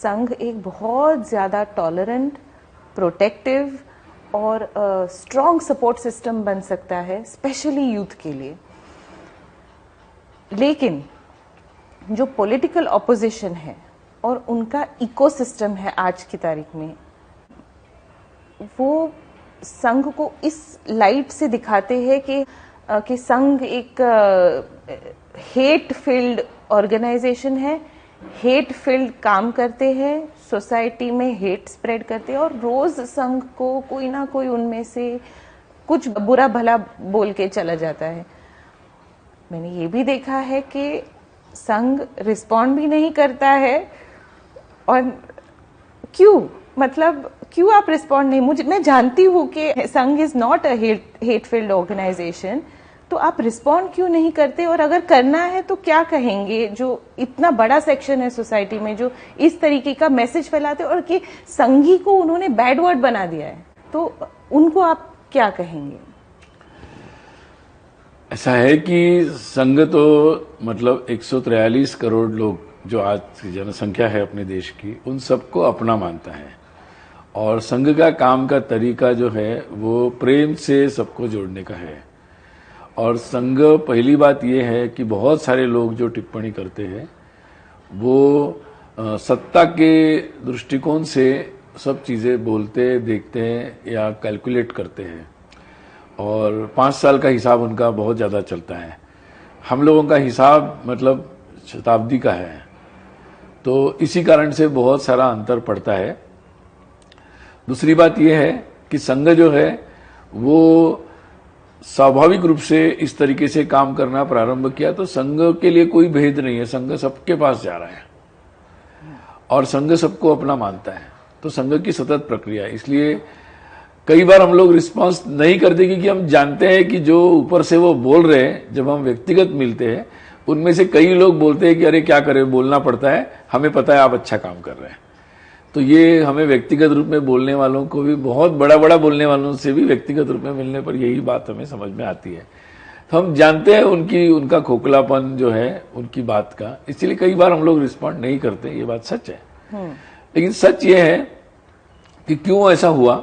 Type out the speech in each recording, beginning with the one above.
संघ एक बहुत ज्यादा टॉलरेंट, प्रोटेक्टिव और स्ट्रॉन्ग सपोर्ट सिस्टम बन सकता है, स्पेशली यूथ के लिए। लेकिन जो पॉलिटिकल ऑपोजिशन है और उनका इकोसिस्टम है आज की तारीख में, वो संघ को इस लाइट से दिखाते हैं कि संघ एक हेट फिल्ड ऑर्गेनाइजेशन है, हेट फिल्ड काम करते हैं, सोसाइटी में हेट स्प्रेड करते हैं, और रोज संघ को कोई ना कोई उनमें से कुछ बुरा भला बोल के चला जाता है। मैंने ये भी देखा है कि संघ रिस्पॉन्ड भी नहीं करता है। और क्यों, मतलब क्यों आप रिस्पॉन्ड नहीं? मैं जानती हूँ कि Sangh is not a hate filled organisation, तो आप रिस्पॉन्ड क्यों नहीं करते? और अगर करना है तो क्या कहेंगे जो इतना बड़ा सेक्शन है सोसाइटी में जो इस तरीके का मैसेज फैलाते हैं और कि संघी को उन्होंने बैड वर्ड बना दिया है, तो उनको आप क्या कहेंगे? ऐसा है कि संघ तो मतलब 143 करोड़ लोग जो आज की जनसंख्या है अपने देश की, उन सबको अपना मानता है। और संघ का काम का तरीका जो है वो प्रेम से सबको जोड़ने का है। और संघ, पहली बात यह है कि बहुत सारे लोग जो टिप्पणी करते हैं वो सत्ता के दृष्टिकोण से सब चीज़ें बोलते, देखते हैं या कैलकुलेट करते हैं, और 5 साल का हिसाब उनका बहुत ज़्यादा चलता है। हम लोगों का हिसाब मतलब शताब्दी का है, तो इसी कारण से बहुत सारा अंतर पड़ता है। दूसरी बात यह है कि संघ जो है वो स्वाभाविक रूप से इस तरीके से काम करना प्रारंभ किया, तो संघ के लिए कोई भेद नहीं है, संघ सबके पास जा रहा है और संघ सबको अपना मानता है। तो संघ की सतत प्रक्रिया है। इसलिए कई बार हम लोग रिस्पांस नहीं करते क्योंकि हम जानते हैं कि जो ऊपर से वो बोल रहे हैं, जब हम व्यक्तिगत मिलते हैं उनमें से कई लोग बोलते हैं कि अरे क्या करें, बोलना पड़ता है, हमें पता है आप अच्छा काम कर रहे हैं। तो ये हमें व्यक्तिगत रूप में बोलने वालों को भी, बहुत बड़ा बड़ा बोलने वालों से भी व्यक्तिगत रूप में मिलने पर यही बात हमें समझ में आती है। तो हम जानते हैं उनका खोखलापन जो है उनकी बात का, इसलिए कई बार हम लोग रिस्पॉन्ड नहीं करते, ये बात सच है। लेकिन सच ये है कि क्यों ऐसा हुआ,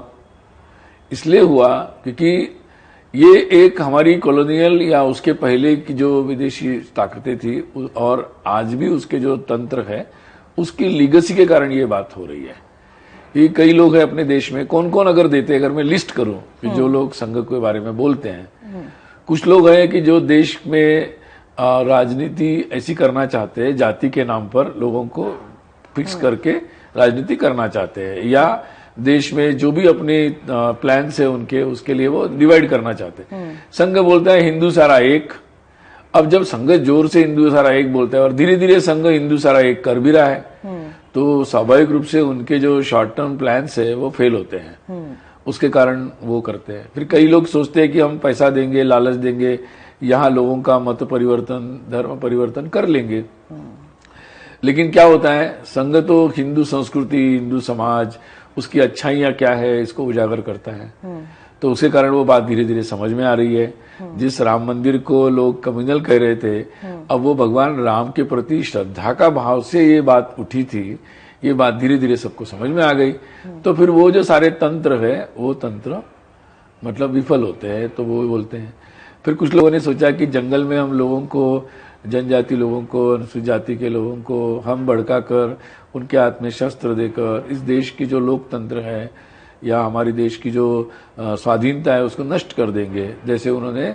इसलिए हुआ क्योंकि ये एक हमारी कॉलोनियल या उसके पहले की जो विदेशी ताकतें थी और आज भी उसके जो तंत्र है उसकी लीगेसी के कारण ये बात हो रही है। ये कई लोग हैं अपने देश में, कौन कौन अगर देते, अगर मैं लिस्ट करूं कि जो लोग संघ के बारे में बोलते हैं, कुछ लोग हैं कि जो देश में राजनीति ऐसी करना चाहते हैं, जाति के नाम पर लोगों को फिक्स करके राजनीति करना चाहते हैं, या देश में जो भी अपने प्लान्स है उनके, उसके लिए वो डिवाइड करना चाहते हैं। संघ बोलता है हिंदू सारा एक। अब जब संघ जोर से हिंदू सारा एक बोलता है और धीरे धीरे संघ हिंदू सारा एक कर भी रहा है, तो स्वाभाविक रूप से उनके जो शॉर्ट टर्म प्लान्स है वो फेल होते हैं। उसके कारण वो करते हैं। फिर कई लोग सोचते हैं कि हम पैसा देंगे, लालच देंगे, यहाँ लोगों का मत परिवर्तन, धर्म परिवर्तन कर लेंगे। लेकिन क्या होता है, संघ तो हिंदू संस्कृति, हिंदू समाज, उसकी अच्छाइयां क्या है इसको उजागर करता है। तो उसके कारण वो बात धीरे धीरे समझ में आ रही है। जिस राम मंदिर को लोग कम्युनल कह रहे थे, अब वो भगवान राम के प्रति श्रद्धा का भाव से ये बात उठी थी, ये बात धीरे धीरे सबको समझ में आ गई। तो फिर वो जो सारे तंत्र है वो तंत्र मतलब विफल होते हैं, तो वो बोलते हैं। फिर कुछ लोगों ने सोचा कि जंगल में हम लोगों को, जनजाति लोगों को, अनुसूचित जाति के लोगों को हम भड़का कर उनके हाथ में शस्त्र देकर इस देश की जो लोकतंत्र है या हमारे देश की जो स्वाधीनता है उसको नष्ट कर देंगे, जैसे उन्होंने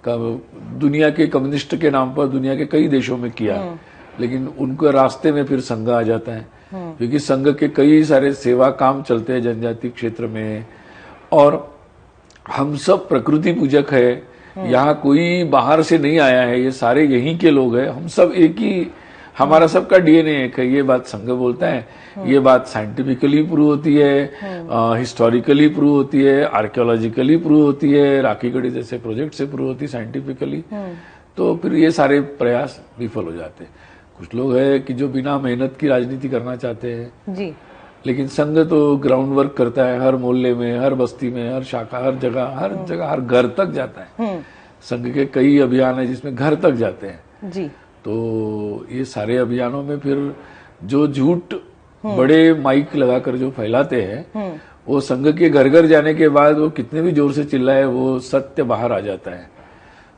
दुनिया के कम्युनिस्ट के नाम पर दुनिया के कई देशों में किया। लेकिन उनके रास्ते में फिर संघ आ जाता है, क्योंकि संघ के कई सारे सेवा काम चलते हैं जनजाति क्षेत्र में, और हम सब प्रकृति पूजक है। यहाँ कोई बाहर से नहीं आया है, ये सारे यहीं के लोग हैं, हम सब एक ही, हमारा सबका डीएनए एक है। ये बात संघ बोलता है। ये बात साइंटिफिकली प्रूव होती है, हिस्टोरिकली प्रूव होती है, आर्कियोलॉजिकली प्रूव होती है, राखी गढ़ी जैसे प्रोजेक्ट से प्रूव होती है साइंटिफिकली। तो फिर ये सारे प्रयास विफल हो जाते हैं। कुछ लोग हैं कि जो बिना मेहनत की राजनीति करना चाहते हैं जी। लेकिन संघ तो ग्राउंड वर्क करता है, हर मोहल्ले में, हर बस्ती में, हर शाखा, हर जगह, हर घर तक जाता है। संघ के कई अभियान है जिसमें घर तक जाते हैं जी। तो ये सारे अभियानों में फिर जो झूठ बड़े माइक लगाकर जो फैलाते हैं, वो संघ के घर घर जाने के बाद वो कितने भी जोर से चिल्लाए वो सत्य बाहर आ जाता है,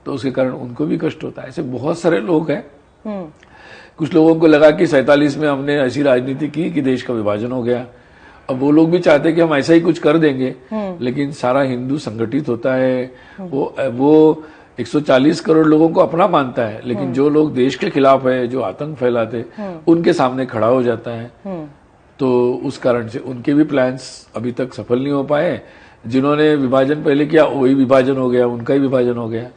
तो उसके कारण उनको भी कष्ट होता है। ऐसे बहुत सारे लोग हैं। कुछ लोगों को लगा कि 47 में हमने ऐसी राजनीति की कि देश का विभाजन हो गया, अब वो लोग भी चाहते कि हम ऐसा ही कुछ कर देंगे, लेकिन सारा हिंदू संगठित होता है, वो 140 करोड़ लोगों को अपना मानता है, लेकिन जो लोग देश के खिलाफ है, जो आतंक फैलाते, उनके सामने खड़ा हो जाता है। तो उस कारण से उनके भी प्लान्स अभी तक सफल नहीं हो पाए। जिन्होंने विभाजन पहले किया वही विभाजन हो गया, उनका ही विभाजन हो गया।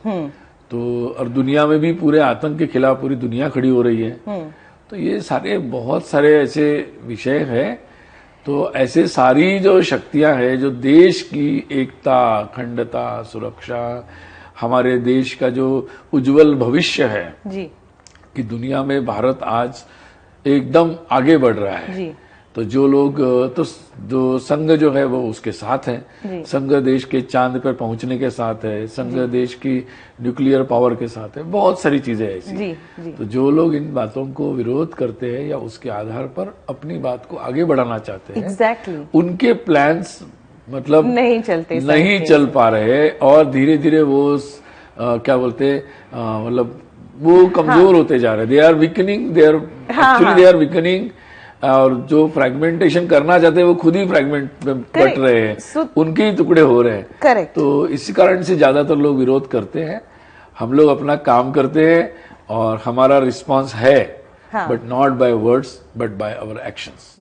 तो और दुनिया में भी पूरे आतंक के खिलाफ पूरी दुनिया खड़ी हो रही है। तो ये सारे बहुत सारे ऐसे विषय हैं। तो ऐसे सारी जो शक्तियां हैं जो देश की एकता, अखंडता, सुरक्षा, हमारे देश का जो उज्जवल भविष्य है जी, कि दुनिया में भारत आज एकदम आगे बढ़ रहा है जी, तो जो लोग तो जो संघ जो है वो उसके साथ है। संघ देश के चांद पर पहुंचने के साथ है, संघ देश की न्यूक्लियर पावर के साथ है, बहुत सारी चीजें ऐसी। जी, जी। तो जो लोग इन बातों को विरोध करते हैं या उसके आधार पर अपनी बात को आगे बढ़ाना चाहते हैं, एग्जैक्टली उनके प्लान्स मतलब नहीं चल पा रहे और धीरे धीरे वो क्या बोलते मतलब वो कमजोर होते जा रहे। They are weakening, they are weakening. और जो फ्रैगमेंटेशन करना चाहते हैं वो खुद ही फ्रैगमेंट में बट रहे हैं, उनके ही टुकड़े हो रहे हैं। करेक्ट। तो इसी कारण से ज्यादातर लोग विरोध करते हैं। हम लोग अपना काम करते हैं और हमारा रिस्पांस है, but not by words but by our actions.